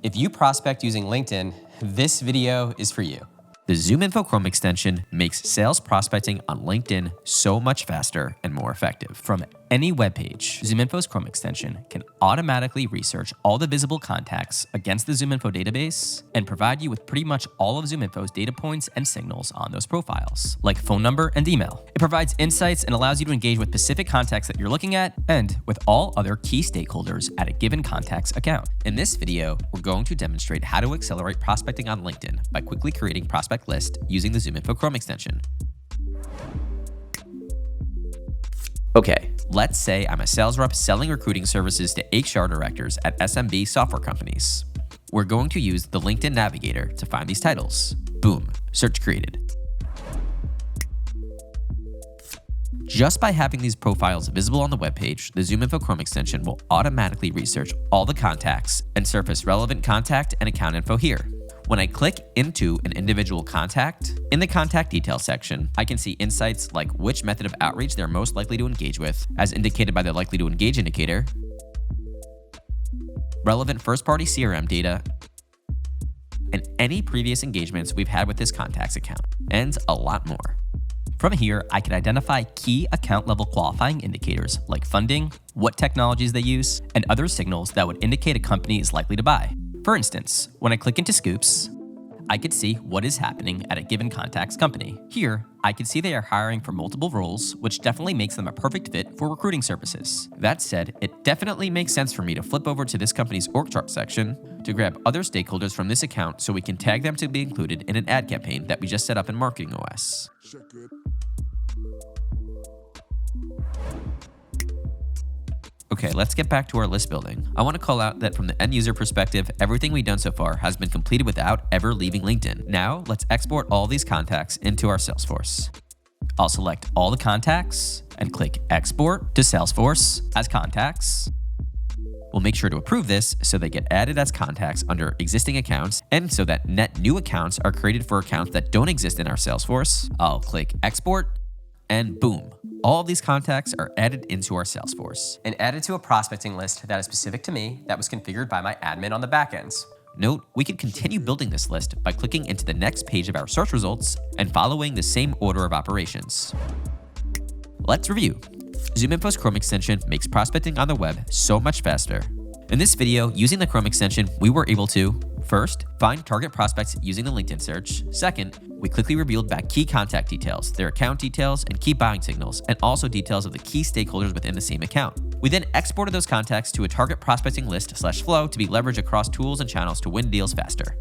If you prospect using LinkedIn, this video is for you. The ZoomInfo Chrome extension makes sales prospecting on LinkedIn so much faster and more effective. From any web page, ZoomInfo's Chrome extension can automatically research all the visible contacts against the ZoomInfo database and provide you with pretty much all of ZoomInfo's data points and signals on those profiles, like phone number and email. It provides insights and allows you to engage with specific contacts that you're looking at and with all other key stakeholders at a given contact's account. In this video, we're going to demonstrate how to accelerate prospecting on LinkedIn by quickly creating prospect list using the ZoomInfo Chrome extension. Okay, let's say I'm a sales rep selling recruiting services to HR directors at SMB software companies. We're going to use the LinkedIn Navigator to find these titles. Boom, search created. Just by having these profiles visible on the webpage, the ZoomInfo Chrome extension will automatically research all the contacts and surface relevant contact and account info here. When I click into an individual contact, in the contact details section, I can see insights like which method of outreach they're most likely to engage with, as indicated by the likely to engage indicator, relevant first-party CRM data, and any previous engagements we've had with this contact's account, and a lot more. From here, I can identify key account-level qualifying indicators like funding, what technologies they use, and other signals that would indicate a company is likely to buy. For instance, when I click into Scoops, I could see what is happening at a given contact's company. Here, I can see they are hiring for multiple roles, which definitely makes them a perfect fit for recruiting services. That said, it definitely makes sense for me to flip over to this company's org chart section to grab other stakeholders from this account so we can tag them to be included in an ad campaign that we just set up in Marketing OS. Okay, let's get back to our list building. I want to call out that from the end user perspective, everything we've done so far has been completed without ever leaving LinkedIn. Now, let's export all these contacts into our Salesforce. I'll select all the contacts and click Export to Salesforce as contacts. We'll make sure to approve this so they get added as contacts under existing accounts and so that net new accounts are created for accounts that don't exist in our Salesforce. I'll click Export and boom. All of these contacts are added into our Salesforce and added to a prospecting list that is specific to me that was configured by my admin on the backends. Note, we can continue building this list by clicking into the next page of our search results and following the same order of operations. Let's review. ZoomInfo's Chrome extension makes prospecting on the web so much faster. In this video, using the Chrome extension, we were able to, first, find target prospects using the LinkedIn search. Second, we quickly revealed back key contact details, their account details, and key buying signals, and also details of the key stakeholders within the same account. We then exported those contacts to a target prospecting list/flow to be leveraged across tools and channels to win deals faster.